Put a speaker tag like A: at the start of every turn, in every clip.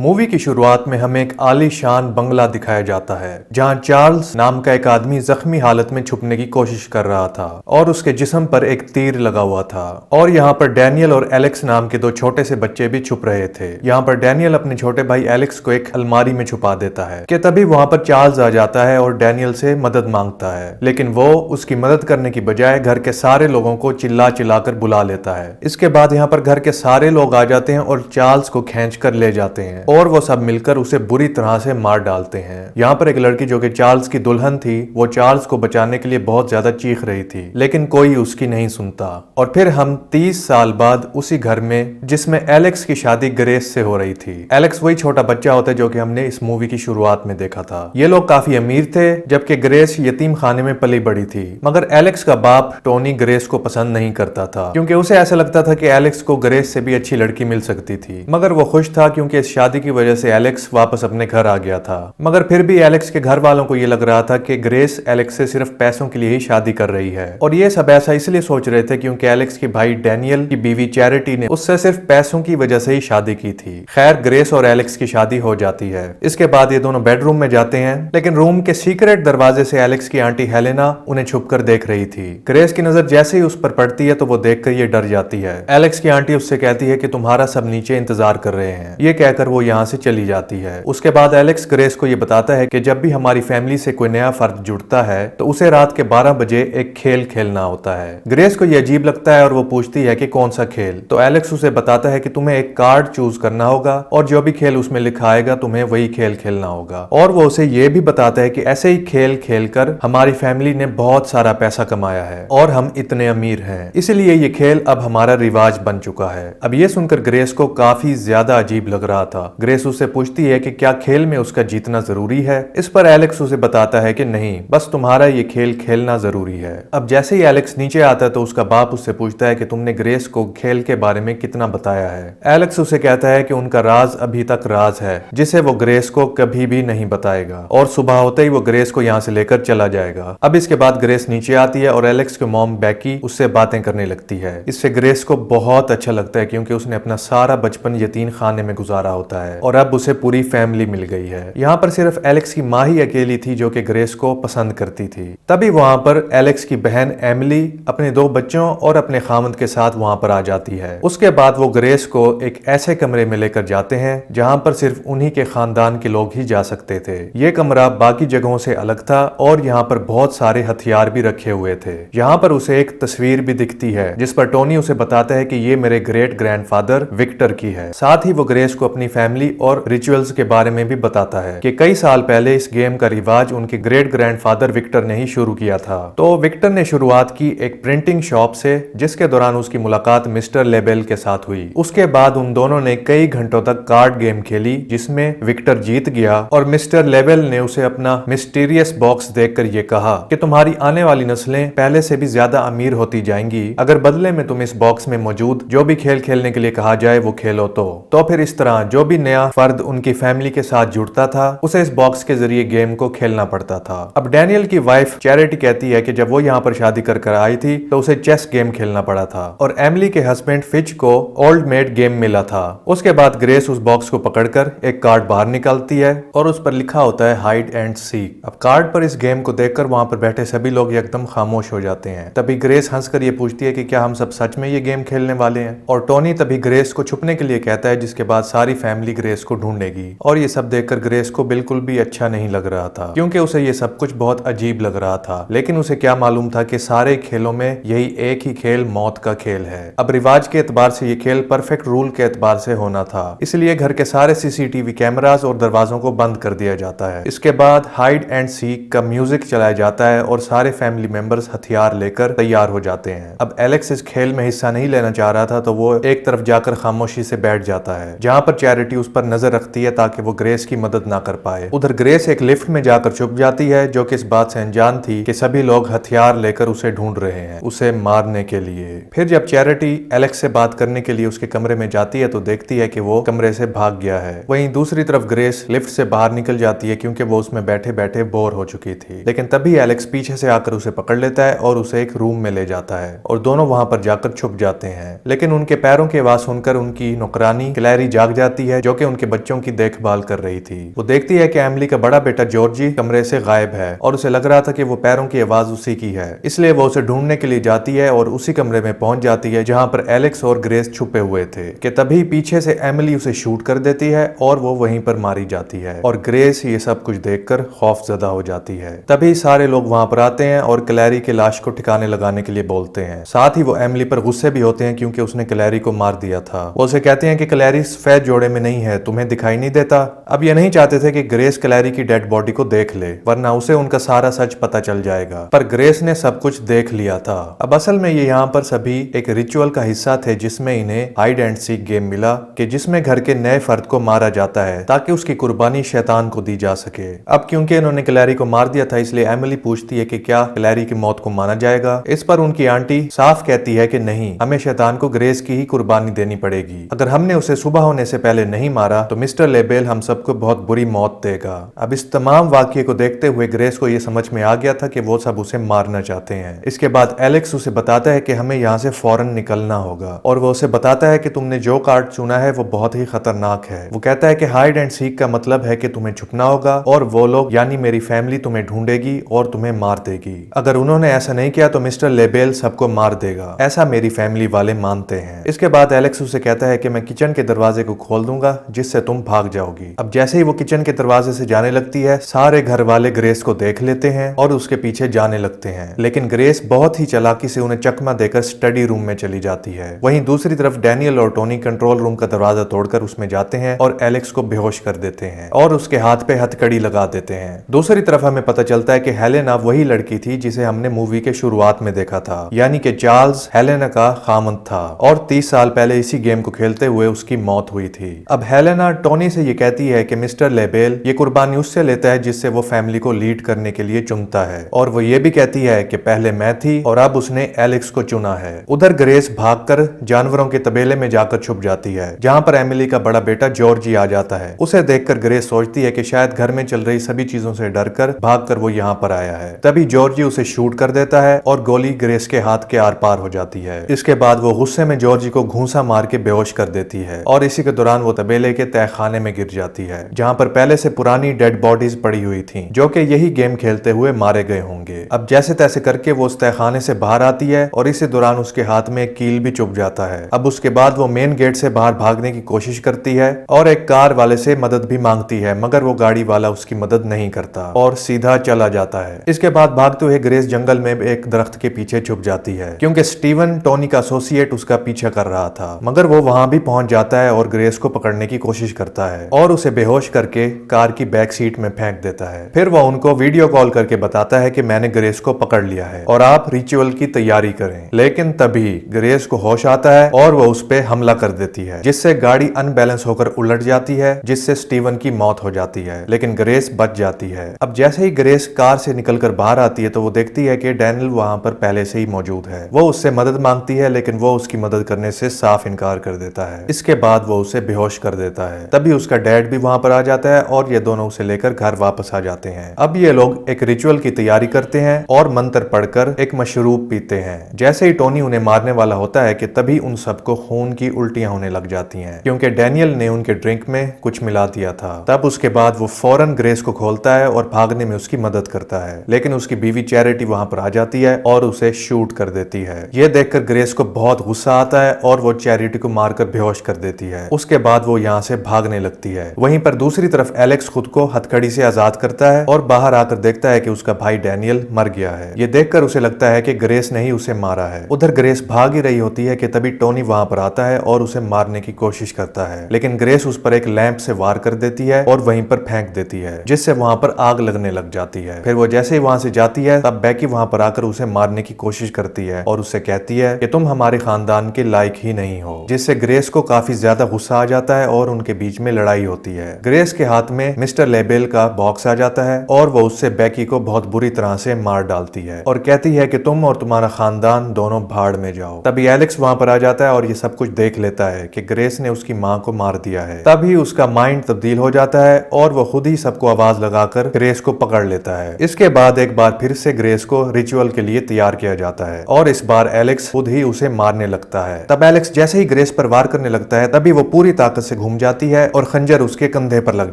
A: Movie की शुरुआत में हमें एक आलीशान बंगला दिखाया जाता है जहां चार्ल्स नाम का एक आदमी जख्मी हालत में छुपने की कोशिश कर रहा था और उसके जिस्म पर एक तीर लगा हुआ था। और यहाँ पर डैनियल और एलेक्स नाम के दो छोटे से बच्चे भी छुप रहे थे। यहाँ पर डैनियल अपने छोटे भाई एलेक्स को एक अलमारी में छुपा देता है कि तभी वहां पर चार्ल्स आ जाता है और डैनियल से मदद मांगता है, लेकिन वो उसकी मदद करने की बजाय घर के सारे लोगों को चिल्ला चिल्लाकर बुला लेता है। इसके बाद यहाँ पर घर के सारे लोग आ जाते हैं और चार्ल्स को खींच कर ले जाते हैं और वो सब मिलकर उसे बुरी तरह से मार डालते हैं। यहाँ पर एक लड़की जो कि चार्ल्स की दुल्हन थी, वो चार्ल्स को बचाने के लिए बहुत ज्यादा चीख रही थी, लेकिन कोई उसकी नहीं सुनता। और फिर हम 30 साल बाद उसी घर में जिसमें एलेक्स की शादी ग्रेस से हो रही थी। एलेक्स वही छोटा बच्चा होता है जो कि हमने इस मूवी की शुरुआत में देखा था। ये लोग काफी अमीर थे जबकि ग्रेस यतीम खाने में पली बड़ी थी। मगर एलेक्स का बाप टोनी ग्रेस को पसंद नहीं करता था क्योंकि उसे ऐसा लगता था कि एलेक्स को ग्रेस से भी अच्छी लड़की मिल सकती थी। मगर वो खुश था क्योंकि इस शादी की वजह से एलेक्स वापस अपने घर आ गया था। मगर फिर भी एलेक्स के घर वालों को ये लग रहा था कि ग्रेस एलेक्स से सिर्फ पैसों के लिए ही शादी कर रही है। और ये सब ऐसा इसलिए सोच रहे थे क्योंकि एलेक्स के भाई डैनियल की बीवी चैरिटी ने उससे सिर्फ पैसों की वजह से ही शादी की थी। खैर, ग्रेस और एलेक्स की शादी हो जाती है। इसके बाद ये दोनों बेडरूम में जाते हैं, लेकिन रूम के सीक्रेट दरवाजे से एलेक्स की आंटी हेलेना उन्हें छुपकर देख रही थी। ग्रेस की नजर जैसे ही उस पर पड़ती है तो वो देखकर ये डर जाती है। एलेक्स की आंटी उससे कहती है कि तुम्हारा सब नीचे इंतजार कर रहे हैं। ये कहकर वो यहाँ से चली जाती है। उसके बाद एलेक्स ग्रेस को ये बताता है कि जब भी हमारी फैमिली से कोई नया फर्द जुड़ता है तो उसे रात के 12 बजे एक खेल खेलना होता है। ग्रेस को ये अजीब लगता है और वो पूछती है कि कौन सा खेल। तो एलेक्स उसे बताता है कि तुम्हें एक कार्ड चूज करना होगा और जो भी खेल उसमें लिखा आएगा तुम्हें वही खेल खेलना होगा। और वो उसे ये भी बताता है कि ऐसे ही खेल खेलकर हमारी फैमिली ने बहुत सारा पैसा कमाया है और हम इतने अमीर हैं, इसलिए ये खेल अब हमारा रिवाज बन चुका है। अब ये सुनकर ग्रेस को काफी ज्यादा अजीब लग रहा था। ग्रेस उससे पूछती है कि क्या खेल में उसका जीतना जरूरी है। इस पर एलेक्स उसे बताता है कि नहीं, बस तुम्हारा ये खेल खेलना जरूरी है। अब जैसे ही एलेक्स नीचे आता है तो उसका बाप उससे पूछता है कि तुमने ग्रेस को खेल के बारे में कितना बताया है। एलेक्स उसे कहता है कि उनका राज अभी तक राज है जिसे वो ग्रेस को कभी भी नहीं बताएगा और सुबह होते ही वो ग्रेस को यहाँ से लेकर चला जाएगा। अब इसके बाद ग्रेस नीचे आती है और एलेक्स की मॉम बैकी उससे बातें करने लगती है। इससे ग्रेस को बहुत अच्छा लगता है क्योंकि उसने अपना सारा बचपन यतीम खाने में गुजारा होता है और अब उसे पूरी फैमिली मिल गई है। यहाँ पर सिर्फ एलेक्स की माँ ही अकेली थी जो कि ग्रेस को पसंद करती थी। तभी वहां पर एलेक्स की बहन एमिली अपने 2 बच्चों और अपने खामद के साथ वहां पर आ जाती है। उसके बाद वो ग्रेस को एक ऐसे कमरे में लेकर जाते हैं जहां पर सिर्फ उन्हीं के खानदान के लोग ही जा सकते थे। ये कमरा बाकी जगहों से अलग था और यहाँ पर बहुत सारे हथियार भी रखे हुए थे। यहाँ पर उसे एक तस्वीर भी दिखती है जिस पर टोनी उसे बताता है कि ये मेरे ग्रेट ग्रैंडफादर विक्टर की है। साथ ही वो ग्रेस को अपनी फैमिली और रिचुअल्स के बारे में भी बताता है कि कई साल पहले इस गेम का रिवाज उनके ग्रेट ग्रैंडफादर विक्टर ने ही शुरू किया था। तो विक्टर ने शुरुआत की एक प्रिंटिंग शॉप से जिसके दौरान उसकी मुलाकात मिस्टर लेबेल के साथ हुई। उसके बाद उन दोनों ने कई घंटों तक कार्ड गेम खेली जिसमें विक्टर जीत गया और मिस्टर लेबेल ने उसे अपना मिस्टीरियस बॉक्स देखकर ये कहा कि तुम्हारी आने वाली नस्लें पहले से भी ज्यादा अमीर होती जाएंगी अगर बदले में तुम इस बॉक्स में मौजूद जो भी खेल खेलने के लिए कहा जाए वो खेलो। तो फिर इस तरह जो भी नया फर्द उनकी फैमिली के साथ जुड़ता था उसे इस बॉक्स के जरिए गेम को खेलना पड़ता था। अब डैनियल की वाइफ चैरिटी कहती है कि जब वो यहाँ पर शादी कर आई थी तो उसे चेस गेम खेलना पड़ा था और एमिली के हस्बैंड फिच को ओल्ड मेड गेम मिला था। उसके बाद ग्रेस उस बॉक्स को पकड़कर एक कार्ड बाहर निकालती है और उस पर लिखा होता है हाइड एंड सीक। अब कार्ड पर इस गेम को देखकर वहां पर बैठे सभी लोग एकदम खामोश हो जाते हैं। तभी ग्रेस हंसकर ये पूछती है कि क्या हम सब सच में ये गेम खेलने वाले हैं। और टोनी तभी ग्रेस को छुपने के लिए कहता है जिसके बाद सारी फैमिली ग्रेस को ढूंढेगी। और ये सब देखकर ग्रेस को बिल्कुल भी अच्छा नहीं लग रहा था क्योंकि उसे ये सब कुछ बहुत अजीब लग रहा था, लेकिन उसे क्या मालूम था कि सारे खेलों में यही एक ही खेल मौत का खेल है। अब रिवाज के एतबार से ये खेल परफेक्ट रूल के एतबार से होना था, इसलिए घर के सारे सीसीटीवी कैमरास और दरवाजों को बंद कर दिया जाता है। इसके बाद हाइड एंड सीक का म्यूजिक चलाया जाता है और सारे फैमिली मेंबर्स हथियार लेकर तैयार हो जाते हैं। अब एलेक्स इस खेल में हिस्सा नहीं लेना चाह रहा था तो वो एक तरफ जाकर खामोशी से बैठ जाता है जहां पर चैरिटी उस पर नजर रखती है ताकि वो ग्रेस की मदद ना कर पाए। उधर ग्रेस एक लिफ्ट में जाकर छुप जाती है जो कि इस बात से अनजान थी कि सभी लोग हथियार लेकर उसे ढूंढ रहे हैं उसे मारने के लिए। फिर जब चैरिटी एलेक्स से बात करने के लिए उसके कमरे में जाती है तो देखती है कि वो कमरे से भाग गया है। वहीं दूसरी तरफ ग्रेस लिफ्ट से बाहर निकल जाती है क्योंकि वो उसमें बैठे बैठे बोर हो चुकी थी। लेकिन तभी एलेक्स पीछे से आकर उसे पकड़ लेता है और उसे एक रूम में ले जाता है और दोनों वहां पर जाकर छुप जाते हैं। लेकिन उनके पैरों की आवाज सुनकर उनकी नौकरानी क्लैरी जाग जाती है है जो कि उनके बच्चों की देखभाल कर रही थी। वो देखती है कि एमिली का बड़ा बेटा जॉर्जी कमरे से गायब है और उसे लग रहा था कि वो पैरों की आवाज उसी की है, इसलिए वो उसे ढूंढने के लिए जाती है और उसी कमरे में पहुंच जाती है जहां पर एलेक्स और ग्रेस छुपे हुए थे कि तभी पीछे से एमिली उसे शूट कर देती है और वो वहीं पर मारी जाती है और ग्रेस ये सब कुछ देखकर खौफजदा हो जाती है। तभी सारे लोग वहां पर आते हैं और क्लैरी की लाश को ठिकाने लगाने के लिए बोलते हैं। साथ ही वो एमिली पर गुस्से भी होते हैं क्योंकि उसने क्लैरी को मार दिया था। वो उसे कहते हैं कि क्लैरी सफेद जोड़े में नहीं है, तुम्हें दिखाई नहीं देता। अब ये नहीं चाहते थे कि ग्रेस क्लैरी की डेड बॉडी को देख ले, वरना उसे उनका सारा सच पता चल जाएगा, पर ग्रेस ने सब कुछ देख लिया था। अब असल में ये यहाँ पर सभी एक रिचुअल का हिस्सा थे जिसमें इन्हें हाइड एंड सीक गेम मिला कि जिसमें घर के नए फर्द को मारा जाता है ताकि उसकी कुर्बानी शैतान को दी जा सके। अब क्योंकि इन्होंने क्लैरी को मार दिया था इसलिए एमिली पूछती है कि क्या क्लैरी की मौत को माना जाएगा। इस पर उनकी आंटी साफ कहती है कि नहीं, हमें शैतान को ग्रेस की ही कुर्बानी देनी पड़ेगी। अगर हमने उसे सुबह होने से पहले नहीं मारा तो मिस्टर लेबेल हम सबको बहुत बुरी मौत देगा। अब इस तमाम वाकये को देखते हुए ग्रेस को यह समझ में आ गया था कि वो सब उसे मारना चाहते हैं। इसके बाद एलेक्स उसे बताता है कि हमें यहाँ से फौरन निकलना होगा और वो उसे बताता है कि तुमने जो कार्ड चुना है वो बहुत ही खतरनाक है। वो कहता है कि हाइड एंड सीक का मतलब है कि तुम्हें छुपना होगा और वो लोग यानी मेरी फैमिली तुम्हें ढूंढेगी और तुम्हें मार देगी। अगर उन्होंने ऐसा नहीं किया तो मिस्टर लेबेल सबको मार देगा, ऐसा मेरी फैमिली वाले मानते हैं। इसके बाद एलेक्स उसे कहता है कि मैं किचन के दरवाजे को खोल दूंगा जिससे तुम भाग जाओगी। अब जैसे ही वो किचन के दरवाजे से जाने लगती है सारे घर वाले ग्रेस को देख लेते हैं और उसके पीछे जाने लगते हैं, लेकिन ग्रेस बहुत ही चालाकी से उन्हें चकमा देकर स्टडी रूम में चली जाती है। वहीं दूसरी तरफ डैनियल और टोनी कंट्रोल रूम का दरवाजा तोड़कर उसमें जाते हैं और एलेक्स को बेहोश कर देते हैं और उसके हाथ पे हथकड़ी लगा देते हैं। दूसरी तरफ हमें पता चलता है कि हेलेना वही लड़की थी जिसे हमने मूवी के शुरुआत में देखा था, यानी कि चार्ल्स हेलेना का खामंद था और 30 साल पहले इसी गेम को खेलते हुए उसकी मौत हुई थी। अब हेलेना टोनी से ये कहती है कि मिस्टर लेबेल ये कुर्बानी उससे लेता है जिससे वो फैमिली को लीड करने के लिए चुनता है, और वो ये भी कहती है कि पहले मैं थी और अब उसने एलेक्स को चुना है। उधर ग्रेस भागकर जानवरों के तबेले में जाकर छुप जाती है जहां पर एमिली का बड़ा बेटा जॉर्जी आ जाता है। उसे देखकर ग्रेस सोचती है कि शायद घर में चल रही सभी चीजों से डरकर भागकर वो यहाँ पर आया है। तभी जॉर्जी उसे शूट कर देता है और गोली ग्रेस के हाथ के आर पार हो जाती है। इसके बाद वो गुस्से में जॉर्जी को घूंसा मार के बेहोश कर देती है और इसी के दौरान वो तबेले के तहखाने में गिर जाती है जहां पर पहले से पुरानी डेड बॉडीज पड़ी हुई थी जो कि यही गेम खेलते हुए मारे गए होंगे। अब जैसे तैसे करके वो उस तहखाने से बाहर आती है और इसी दौरान उसके हाथ में एक कील भी चुभ जाता है। अब उसके बाद वो मेन गेट से बाहर भागने की कोशिश करती है और एक कार वाले से मदद भी मांगती है, मगर वो गाड़ी वाला उसकी मदद नहीं करता और सीधा चला जाता है। इसके बाद भागते हुए ग्रेस जंगल में एक दरख्त के पीछे छुप जाती है क्योंकि स्टीवन टोनी का एसोसिएट उसका पीछा कर रहा था, मगर वो वहां भी पहुंच जाता है और ग्रेस को पकड़ने की कोशिश करता है और उसे बेहोश करके कार की बैक सीट में फेंक देता है। फिर वो उनको वीडियो कॉल करके बताता है कि मैंने ग्रेस को पकड़ लिया है और आप रिचुअल की तैयारी करें। लेकिन तभी ग्रेस को होश आता है और वो उस पे हमला कर देती है जिससे गाड़ी अनबैलेंस होकर उलट जाती है जिससे स्टीवन की मौत हो जाती है, लेकिन ग्रेस बच जाती है। अब जैसे ही ग्रेस कार से निकलकर बाहर आती है तो वो देखती है कि डैनियल वहां पर पहले से ही मौजूद है। वो उससे मदद मांगती है लेकिन वो उसकी मदद करने से साफ इनकार कर देता है। इसके बाद वो उसे बेहोश कर देता है। तभी उसका डैड भी वहां पर आ जाता है और ये दोनों उसे लेकर घर वापस आ जाते हैं। अब ये लोग एक रिचुअल की तैयारी करते हैं और मंत्र पढ़कर एक मशरूब पीते हैं। जैसे ही टोनी उन्हें मारने वाला होता है कि तभी उन सबको खून की उल्टियां होने लग जाती हैं क्योंकि डैनियल ने उनके ड्रिंक में कुछ मिला दिया था। तब उसके बाद वो फौरन ग्रेस को खोलता है और भागने में उसकी मदद करता है, लेकिन उसकी बीवी चैरिटी वहां पर आ जाती है और उसे शूट कर देती है। ये देखकर ग्रेस को बहुत गुस्सा आता है और वो चैरिटी को मारकर बेहोश कर देती है। उसके बाद वो यहाँ से भागने लगती है। वहीं पर दूसरी तरफ एलेक्स खुद को हथकड़ी से आजाद करता है और बाहर आकर देखता है कि उसका भाई डैनियल मर गया है। ये देखकर उसे लगता है कि ग्रेस ने ही उसे मारा है। उधर ग्रेस भाग ही रही होती है कि तभी टोनी वहां पर आता है और उसे मारने की कोशिश करता है, लेकिन ग्रेस उस पर एक लैंप से वार कर देती है और वहीं पर फेंक देती है जिससे वहां पर आग लगने लग जाती है। फिर वो जैसे ही वहां से जाती है तब बैकी वहां पर आकर उसे मारने की कोशिश करती है और उससे कहती है कि तुम हमारे खानदान के लायक ही नहीं हो, जिससे ग्रेस को काफी ज्यादा गुस्सा आ जाता है और उनके बीच में लड़ाई होती है। ग्रेस के हाथ में मिस्टर लेबेल का बॉक्स आ जाता है और वो उससे बैकी को बहुत बुरी तरह से मार डालती है और कहती है कि तुम और तुम्हारा खानदान दोनों भाड़ में जाओ। तभी एलेक्स वहां पर आ जाता है और ये सब कुछ देख लेता है कि ग्रेस ने उसकी माँ को मार दिया है। तभी उसका माइंड तब्दील हो जाता है और वो खुद ही सबको आवाज लगाकर ग्रेस को पकड़ लेता है। इसके बाद एक बार फिर से ग्रेस को रिचुअल के लिए तैयार किया जाता है और इस बार एलेक्स खुद ही उसे मारने लगता है। तब एलेक्स जैसे ही ग्रेस पर वार करने लगता है तभी वो पूरी ताकत से घूम जाती है और खंजर उसके कंधे पर लग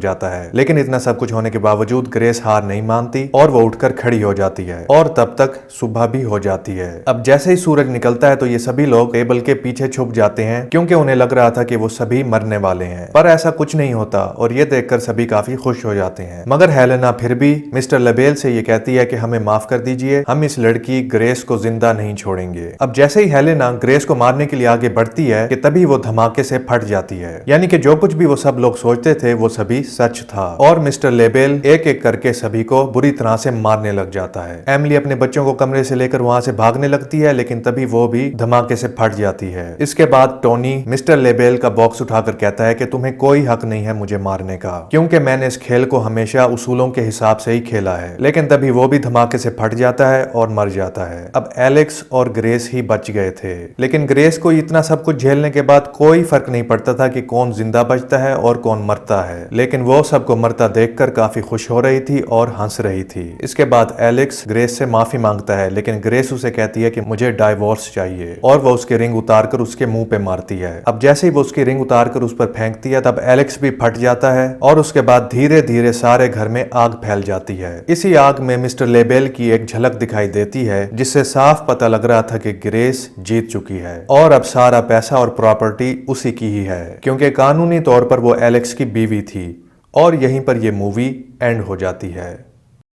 A: जाता है। लेकिन इतना सब कुछ होने के बावजूद ग्रेस हार नहीं मानती और वो उठकर खड़ी हो जाती है और तब तक सुबह भी हो जाती है। अब जैसे ही सूरज निकलता है तो ये सभी लोग टेबल के पीछे छुप जाते हैं क्योंकि उन्हें लग रहा था कि वो सभी मरने वाले हैं, पर ऐसा कुछ नहीं होता और ये देखकर सभी काफी खुश हो जाते हैं। मगर हेलेना फिर भी मिस्टर लेबेल से ये कहती है कि हमें माफ कर दीजिए, हम इस लड़की ग्रेस को जिंदा नहीं छोड़ेंगे। अब जैसे ही हेलेना ग्रेस को मारने के लिए आगे बढ़ती है कि तभी वो धमाके से फट जाती है, यानी कि जो कुछ भी वो सब लोग सोचते थे वो सभी सच था और मिस्टर लेबेल एक एक करके सभी को बुरी तरह से मारने लग जाता है। एमिली अपने बच्चों को कमरे से लेकर वहां से भागने लगती है, लेकिन तभी वो भी धमाके से फट जाती है। इसके बाद टोनी मिस्टर लेबेल का बॉक्स उठाकर कहता है कि तुम्हें कोई हक नहीं है मुझे मारने का, क्योंकि मैंने इस खेल को हमेशा उसूलों के हिसाब से ही खेला है। लेकिन तभी वो भी धमाके से फट जाता है और मर जाता है। अब एलेक्स और ग्रेस ही बच गए थे, लेकिन ग्रेस को इतना सब कुछ झेलने के बाद कोई फर्क नहीं पड़ता था कि कौन जिंदा बचता है और कौन मरता है। लेकिन वो सबको मरता देखकर काफी खुश हो रही थी और हंस रही थी। इसके बाद एलेक्स ग्रेस से माफी मांगता है, लेकिन ग्रेस उसे कहती है कि मुझे डाइवोर्स चाहिए और वो उसके रिंग उतारकर उसके मुंह पे मारती है। अब जैसे ही वो उसकी रिंग उतारकर उस पर फेंकती है तब एलेक्स भी फट जाता है और उसके बाद धीरे धीरे सारे घर में आग फैल जाती है। इसी आग में मिस्टर लेबेल की एक झलक दिखाई देती है, जिससे साफ पता लग रहा था कि ग्रेस जीत चुकी है और अब सारा पैसा और प्रॉपर्टी उसी की ही है, क्योंकि कानूनी तौर पर वो एलेक्स की बीवी थी। और यहीं पर यह मूवी एंड हो जाती है।